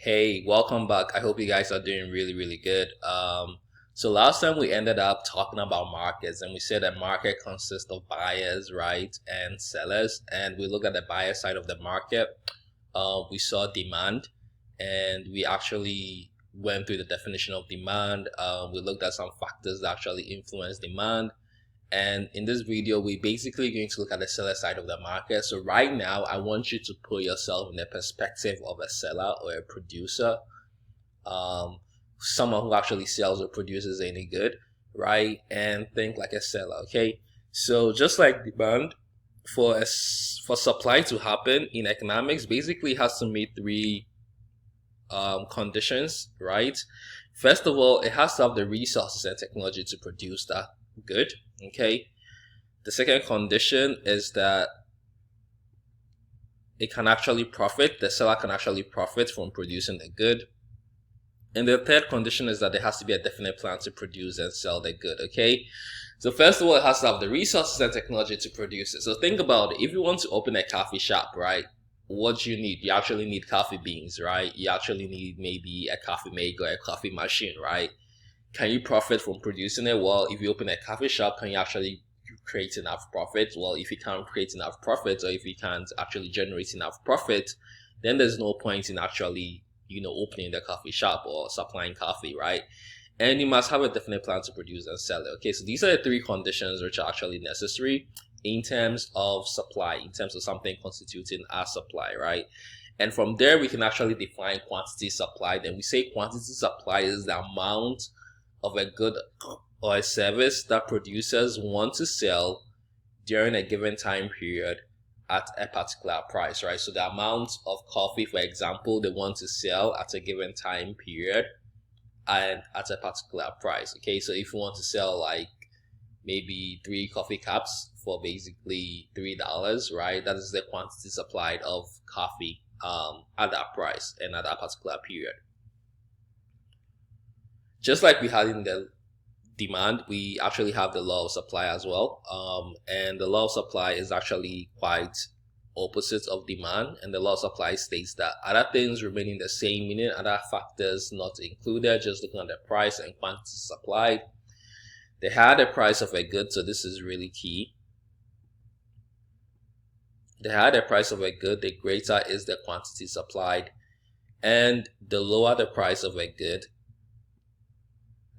Hey, welcome back. I hope you guys are doing really good. So last time we ended up talking about markets and we said that market consists of buyers, right, and sellers. And we look at the buyer side of the market. We saw demand and we actually went through the definition of demand. We looked at some factors that actually influence demand. And in this video, we're basically going to look at the seller side of the market. So right now, I want you to put yourself in the perspective of a seller or a producer, someone who actually sells or produces any good, right? And think like a seller, okay? So just like demand, for supply to happen in economics, basically it has to meet three conditions, right? First of all, it has to have the resources and technology to produce that good, okay? The second condition is that it can actually profit, the seller can actually profit from producing the good. And the third condition is that there has to be a definite plan to produce and sell the good, okay? So first of all, it has to have the resources and technology to produce it. So think about it. If you want to open a coffee shop, right? What do you need? You actually need coffee beans, right? You actually need maybe a coffee maker, a coffee machine, right? Can you profit from producing it? Well, if you open a coffee shop, can you actually create enough profit? Well, if you can't create enough profit, or if you can't actually generate enough profit, then there's no point in actually, opening the coffee shop or supplying coffee, right? And you must have a definite plan to produce and sell it. Okay, so these are the three conditions which are actually necessary in terms of supply, in terms of something constituting our supply, right? And from there, we can actually define quantity supplied. And we say quantity supplied is the amount of a good or a service that producers want to sell during a given time period at a particular price, right? So the amount of coffee, for example, they want to sell at a given time period and at a particular price. Okay, so if you want to sell like maybe 3 coffee cups for basically $3, right? That is the quantity supplied of coffee at that price and at that particular period. Just like we had in the demand, we actually have the law of supply as well. And the law of supply is actually quite opposite of demand. And the law of supply states that other things remaining the same, meaning other factors not included, just looking at the price and quantity supplied. The higher the price of a good, so this is really key. The higher the price of a good, the greater is the quantity supplied. And the lower the price of a good,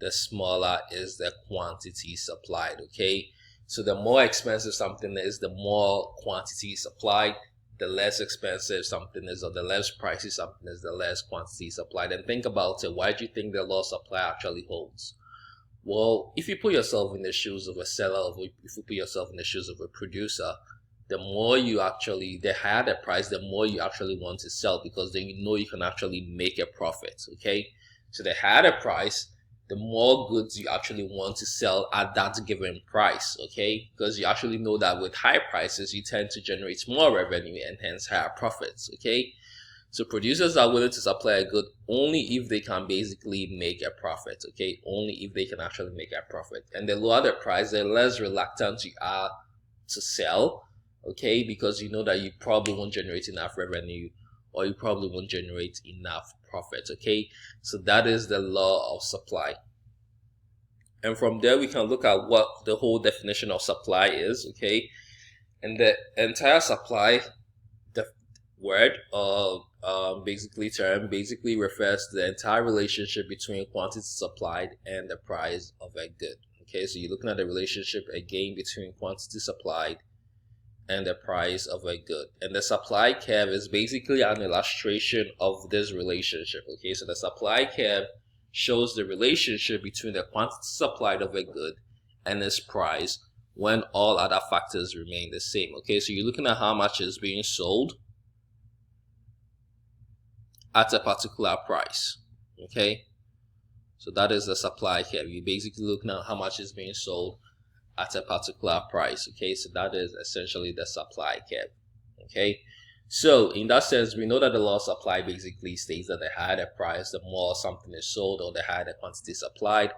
the smaller is the quantity supplied, okay? So the more expensive something is, the more quantity supplied. The less expensive something is, or the less pricey something is, the less quantity supplied. And think about it, why do you think the law of supply actually holds? Well, if you put yourself in the shoes of a seller, or if you put yourself in the shoes of a producer, the higher the price, the more you actually want to sell, because then you know you can actually make a profit, okay? So the higher the price, the more goods you actually want to sell at that given price, okay? Because you actually know that with high prices, you tend to generate more revenue and hence higher profits, okay? So producers are willing to supply a good only if they can basically make a profit, okay? Only if they can actually make a profit. And the lower the price, the less reluctant you are to sell, okay? Because you know that you probably won't generate enough revenue, or you probably won't generate enough profit, okay? So that is the law of supply. And from there, we can look at what the whole definition of supply is, okay? And the entire supply, the word or basically refers to the entire relationship between quantity supplied and the price of a good, okay? So you're looking at the relationship again between quantity supplied and the price of a good. And the supply curve is basically an illustration of this relationship, okay? So the supply curve shows the relationship between the quantity supplied of a good and its price when all other factors remain the same, okay? So you're looking at how much is being sold at a particular price, okay? So that is the supply curve. You're basically looking at how much is being sold at a particular price, okay? So that is essentially the supply curve, okay? So in that sense, we know that the law of supply basically states that the higher the price, the more something is sold, or the higher the quantity supplied.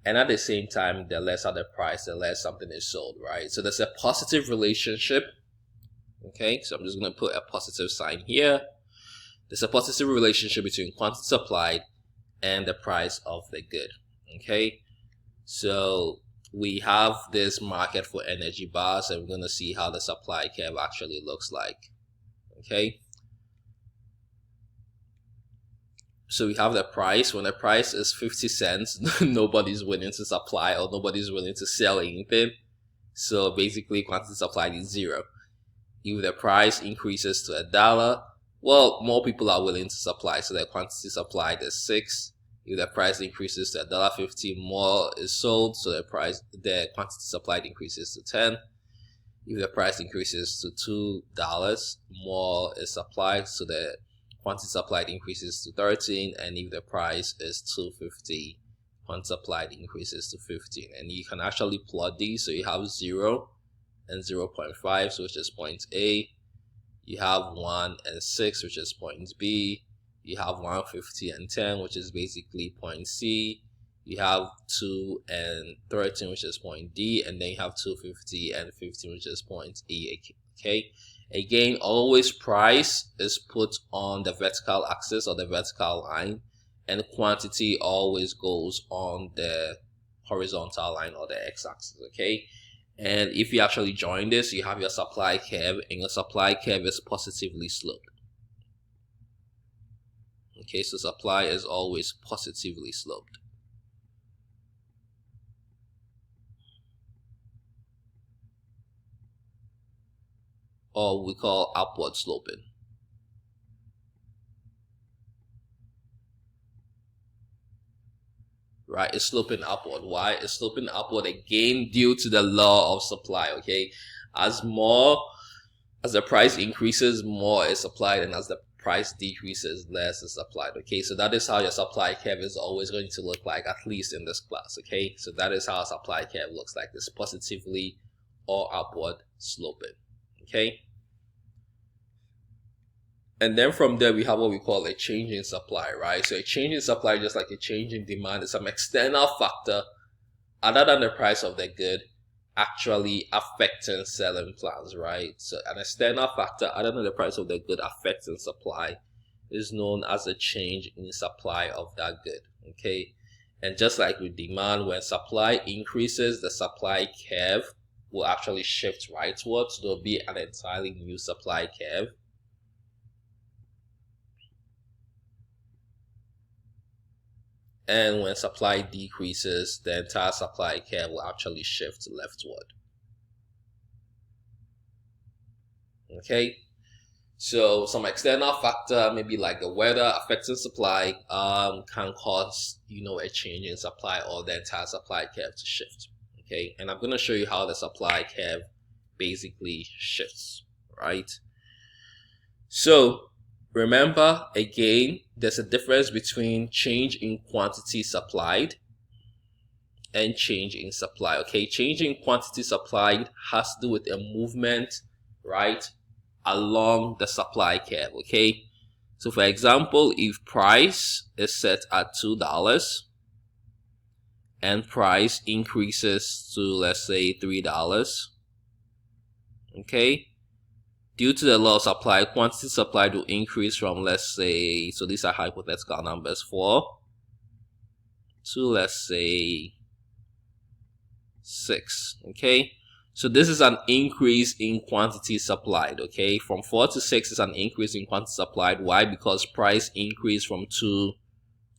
And at the same time, the lesser the price, the less something is sold, right? So there's a positive relationship, okay? So I'm just going to put a positive sign here. There's a positive relationship between quantity supplied and the price of the good. Okay, so we have this market for energy bars, and we're going to see how the supply curve actually looks like. Okay, so we have the price. When the price is 50 cents, nobody's willing to supply or nobody's willing to sell anything. So basically quantity supplied is 0. If the price increases to $1, well, more people are willing to supply, so the quantity supplied is 6. If the price increases to $1.50, more is sold, so the quantity supplied increases to 10. If the price increases to $2, more is supplied, so the quantity supplied increases to 13. And if the price is $2.50, quantity supplied increases to 15. And you can actually plot these, so you have 0 and 0.5, so which is point A. You have 1 and 6, which is point B. You have 150 and 10, which is basically point C. You have 2 and 13, which is point D, and then you have 250 and 15, which is point E. Okay, again, always price is put on the vertical axis or the vertical line, and quantity always goes on the horizontal line or the x-axis. Okay, and if you actually join this, you have your supply curve, and your supply curve is positively sloped. Okay, so supply is always positively sloped. Or we call upward sloping. Right, it's sloping upward. Why? It's sloping upward again due to the law of supply. Okay, as the price increases, more is supplied, and as the price decreases, less is supplied. Okay, so that is how your supply curve is always going to look like, at least in this class. Okay, so that is how a supply curve looks like. It's positively or upward sloping. Okay, and then from there we have what we call a change in supply, right? So a change in supply, just like a change in demand, is some external factor other than the price of the good actually affecting selling plans, right? So an external factor other than the price of the good affecting supply is known as a change in supply of that good. Okay, and just like with demand, when supply increases, the supply curve will actually shift rightwards. There'll be an entirely new supply curve. And when supply decreases, the entire supply curve will actually shift leftward. Okay, so some external factor, maybe like the weather affecting supply, can cause, a change in supply or the entire supply curve to shift. Okay, and I'm going to show you how the supply curve basically shifts, right? So remember, again, there's a difference between change in quantity supplied and change in supply. Okay, change in quantity supplied has to do with a movement, right, along the supply curve. Okay, so for example, if price is set at $2 and price increases to, let's say, $3, okay, due to the law of supply, quantity supplied will increase from, let's say, so these are hypothetical numbers, 4 to, let's say, 6. Okay, so this is an increase in quantity supplied. Okay, from 4 to 6 is an increase in quantity supplied. Why? Because price increased from 2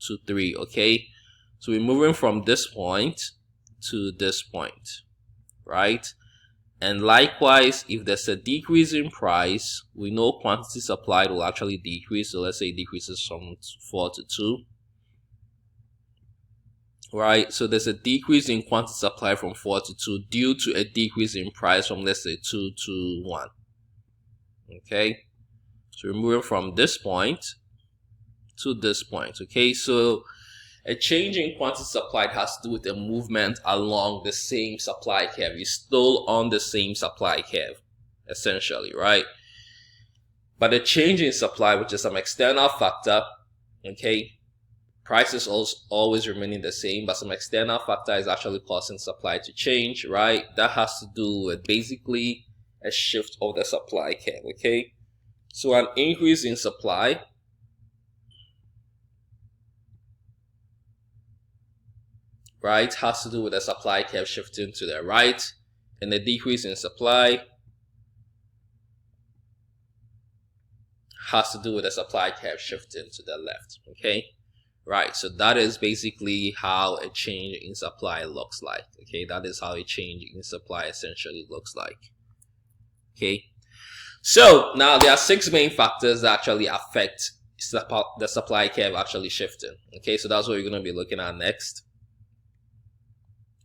to 3. Okay, so we're moving from this point to this point, right? And likewise, if there's a decrease in price, we know quantity supplied will actually decrease. So let's say it decreases from 4 to 2. Right, so there's a decrease in quantity supplied from 4 to 2 due to a decrease in price from, let's say, 2 to 1. Okay, so we're moving from this point to this point. Okay, so a change in quantity supplied has to do with a movement along the same supply curve. You're still on the same supply curve, essentially, right? But a change in supply, which is some external factor, okay, price is always remaining the same, but some external factor is actually causing supply to change, right? That has to do with basically a shift of the supply curve. Okay, so an increase in supply right, has to do with the supply curve shifting to the right, and the decrease in supply has to do with the supply curve shifting to the left. Okay, right, so that is basically how a change in supply looks like. Okay, that is how a change in supply essentially looks like. Okay, so now there are 6 main factors that actually affect the supply curve actually shifting. Okay, so that's what we're going to be looking at next.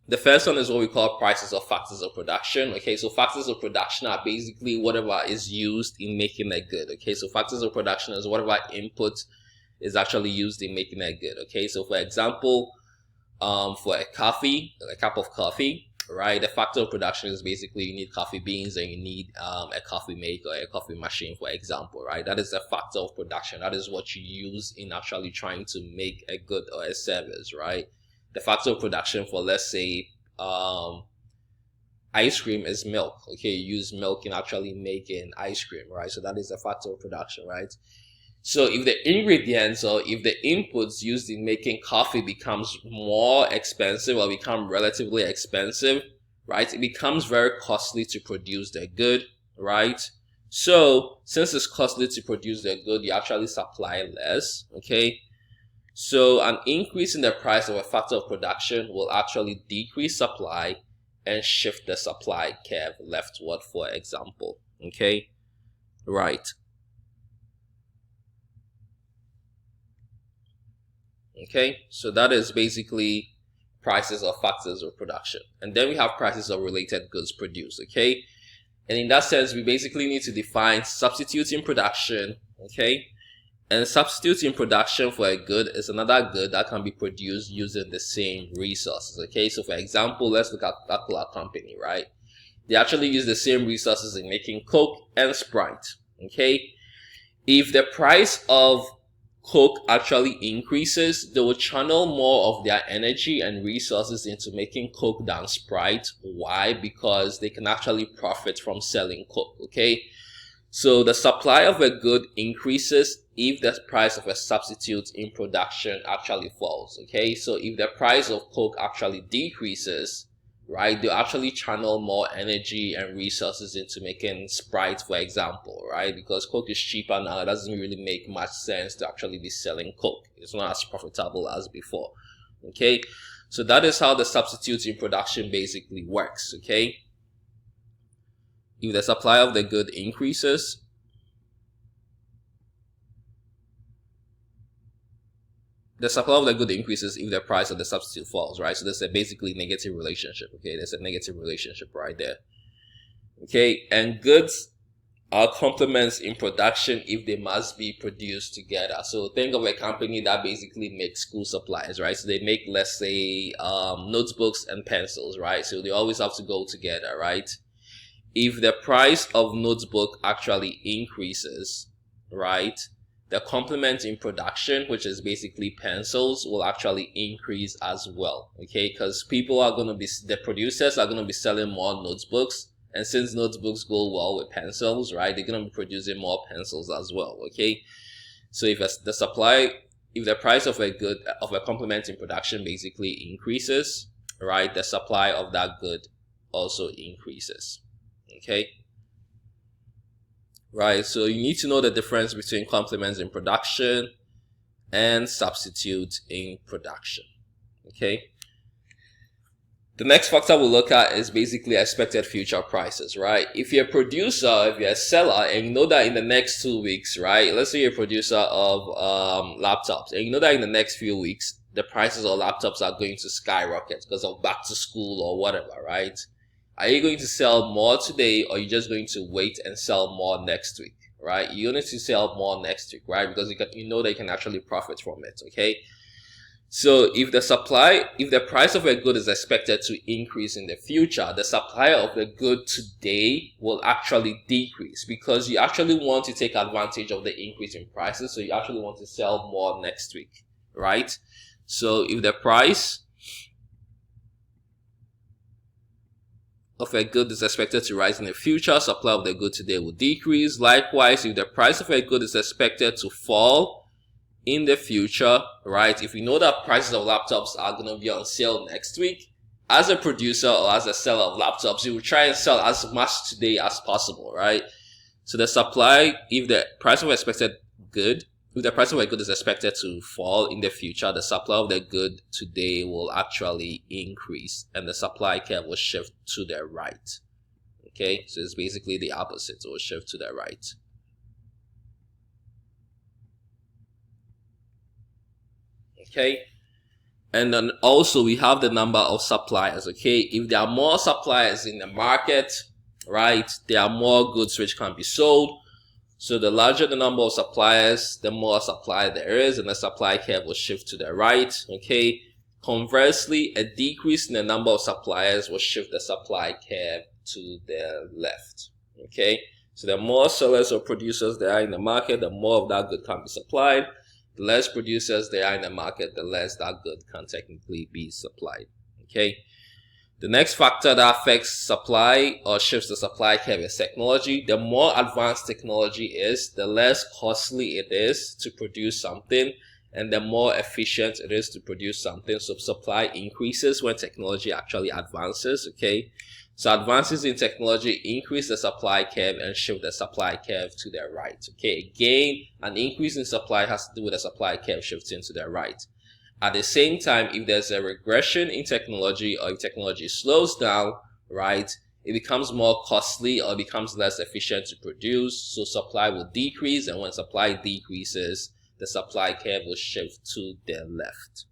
The first one is what we call prices or factors of production. Okay, so factors of production are basically whatever is used in making a good. Okay, so factors of production is whatever input is actually used in making a good. Okay, so for example, for a cup of coffee, right, the factor of production is basically you need coffee beans and you need a coffee maker or a coffee machine, for example, right? That is the factor of production. That is what you use in actually trying to make a good or a service, right? The factor of production for, let's say, ice cream is milk. Okay, you use milk in actually making ice cream, right? So that is the factor of production, right? So if the ingredients or if the inputs used in making coffee becomes more expensive or become relatively expensive, right, it becomes very costly to produce the good, right? So since it's costly to produce the good, you actually supply less. Okay, so an increase in the price of a factor of production will actually decrease supply and shift the supply curve leftward, for example. Okay, right. Okay, so that is basically prices or factors of production. And then we have prices of related goods produced. Okay, and in that sense, we basically need to define substituting production. Okay, and substituting production for a good is another good that can be produced using the same resources. Okay, so for example, let's look at Coca-Cola Company, right? They actually use the same resources in making Coke and Sprite. Okay, if the price of Coke actually increases, they will channel more of their energy and resources into making Coke than Sprite. Why? Because they can actually profit from selling Coke. Okay, so the supply of a good increases if the price of a substitute in production actually falls. Okay, so if the price of Coke actually decreases, right, they'll actually channel more energy and resources into making Sprite, for example, right? Because Coke is cheaper now, it doesn't really make much sense to actually be selling Coke. It's not as profitable as before. Okay, so that is how the substitute in production basically works. Okay, if the supply of the good increases, the supply of the good increases if the price of the substitute falls, right? So there's a basically negative relationship. Okay, there's a negative relationship right there. Okay, and goods are complements in production if they must be produced together. So think of a company that basically makes school supplies, right? So they make, let's say, notebooks and pencils, right? So they always have to go together, right? If the price of notebook actually increases, right, the complement in production, which is basically pencils, will actually increase as well. Okay, because the producers are going to be selling more notebooks, and since notebooks go well with pencils, right, they're going to be producing more pencils as well. Okay, so if the price of a complement in production basically increases, right, the supply of that good also increases. Okay, right, so you need to know the difference between complements in production and substitute in production. Okay, the next factor we'll look at is basically expected future prices, right? If you're a producer, if you're a seller, and you know that in the next 2 weeks, right, let's say you're a producer of laptops, and you know that in the next few weeks the prices of laptops are going to skyrocket because of back to school or whatever, right? Are you going to sell more today, or are you just going to wait and sell more next week, right? You need to sell more next week, right? Because you know that you can actually profit from it. Okay, so if the price of a good is expected to increase in the future, the supply of the good today will actually decrease because you actually want to take advantage of the increase in prices. So you actually want to sell more next week, right? So if the price of a good is expected to rise in the future, supply of the good today will decrease. Likewise, if the price of a good is expected to fall in the future, right, if we know that prices of laptops are going to be on sale next week, as a producer or as a seller of laptops, you will try and sell as much today as possible, right? So the supply, if the price of expected good, if the price of a good is expected to fall in the future, the supply of the good today will actually increase and the supply curve will shift to the right. Okay, so it's basically the opposite, it will shift to the right. Okay, and then also we have the number of suppliers. Okay, if there are more suppliers in the market, right, there are more goods which can be sold. So the larger the number of suppliers, the more supply there is, and the supply curve will shift to the right. Okay, conversely, a decrease in the number of suppliers will shift the supply curve to the left. Okay, so the more sellers or producers there are in the market, the more of that good can be supplied. The less producers there are in the market, the less that good can technically be supplied. Okay, the next factor that affects supply or shifts the supply curve is technology. The more advanced technology is, the less costly it is to produce something, and the more efficient it is to produce something. So supply increases when technology actually advances. Okay, so advances in technology increase the supply curve and shift the supply curve to the right. Okay, again, an increase in supply has to do with the supply curve shifting to the right. At the same time, if there's a regression in technology or if technology slows down, right, it becomes more costly or becomes less efficient to produce. So supply will decrease, and when supply decreases, the supply curve will shift to the left.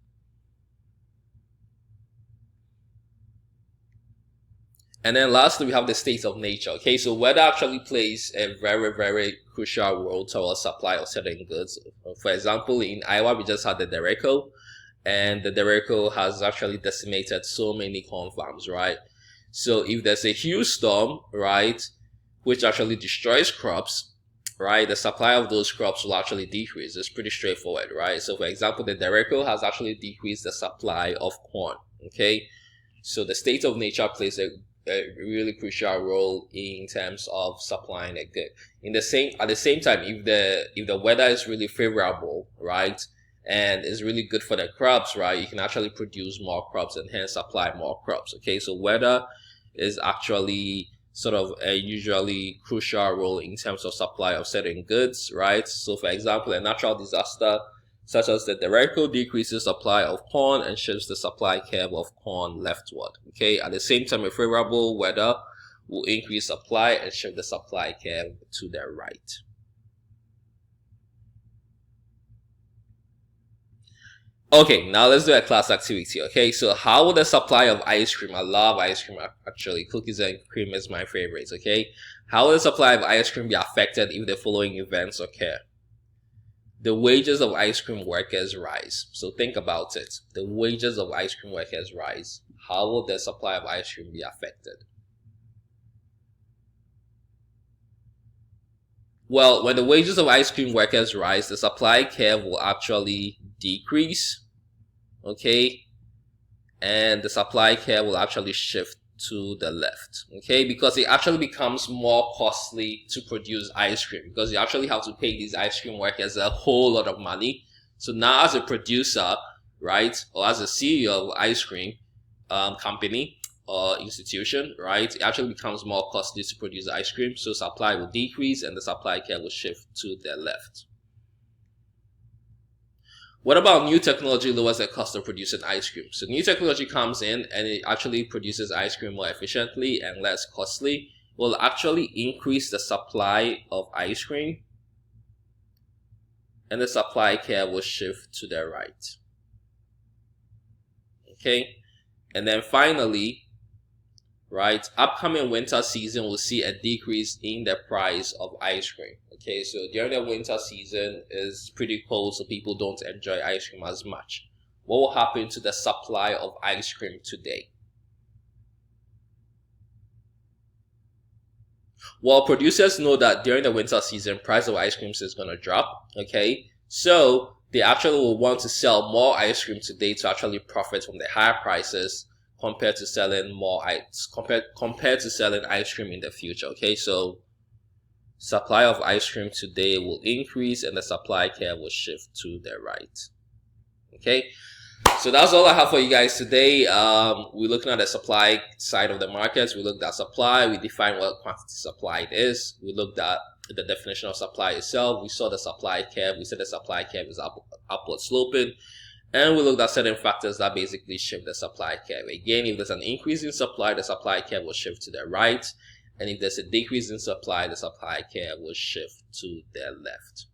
And then lastly, we have the state of nature. Okay, so weather actually plays a very, very crucial role towards supply of certain goods. For example, in Iowa, we just had the derecho, and the derecho has actually decimated so many corn farms, right? So if there's a huge storm, right, which actually destroys crops, right, the supply of those crops will actually decrease. It's pretty straightforward, right? So for example, the derecho has actually decreased the supply of corn. Okay, so the state of nature plays a really crucial role in terms of supplying a good. At the same time, if the weather is really favorable, right, and is really good for the crops, right, you can actually produce more crops and hence supply more crops. Okay, so weather is actually sort of a usually crucial role in terms of supply of certain goods, right? So for example, a natural disaster such as the derecho decreases supply of corn and shifts the supply curve of corn leftward. Okay, at the same time, a favorable weather will increase supply and shift the supply curve to the right. Okay, now let's do a class activity. Okay, so how will the supply of ice cream, I love ice cream actually, cookies and cream is my favorite. Okay, how will the supply of ice cream be affected if the following events occur? The wages of ice cream workers rise. So think about it. The wages of ice cream workers rise. How will the supply of ice cream be affected? Well, when the wages of ice cream workers rise, the supply curve will actually decrease. Okay, and the supply curve will actually shift to the left. Okay, because it actually becomes more costly to produce ice cream because you actually have to pay these ice cream workers a whole lot of money. So now as a producer, right, or as a CEO of ice cream company or institution, right, it actually becomes more costly to produce ice cream. So supply will decrease and the supply curve will shift to the left. What about new technology lowers the cost of producing ice cream? So new technology comes in and it actually produces ice cream more efficiently and less costly. It will actually increase the supply of ice cream and the supply curve will shift to the right. Okay, and then finally, right, upcoming winter season will see a decrease in the price of ice cream. Okay, so during the winter season is pretty cold, so people don't enjoy ice cream as much. What will happen to the supply of ice cream today? Well, producers know that during the winter season, price of ice creams is going to drop. Okay, so they actually will want to sell more ice cream today to actually profit from the higher prices compared to selling more compared to selling ice cream in the future. Okay, so supply of ice cream today will increase and the supply curve will shift to the right. Okay, so that's all I have for you guys today. We're looking at the supply side of the markets. We looked at supply. We defined what quantity supplied is. We looked at the definition of supply itself. We saw the supply curve. We said the supply curve is upward sloping. And we looked at certain factors that basically shift the supply curve. Again, if there's an increase in supply, the supply curve will shift to the right. And if there's a decrease in supply, the supply curve will shift to the left.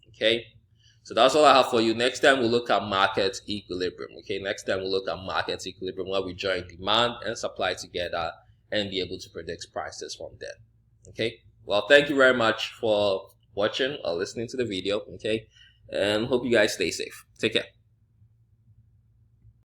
Okay, so that's all I have for you. Next time we'll look at market equilibrium. Okay, next time we'll look at market equilibrium, where we join demand and supply together and be able to predict prices from there. Okay, well, thank you very much for watching or listening to the video. Okay, and hope you guys stay safe. Take care.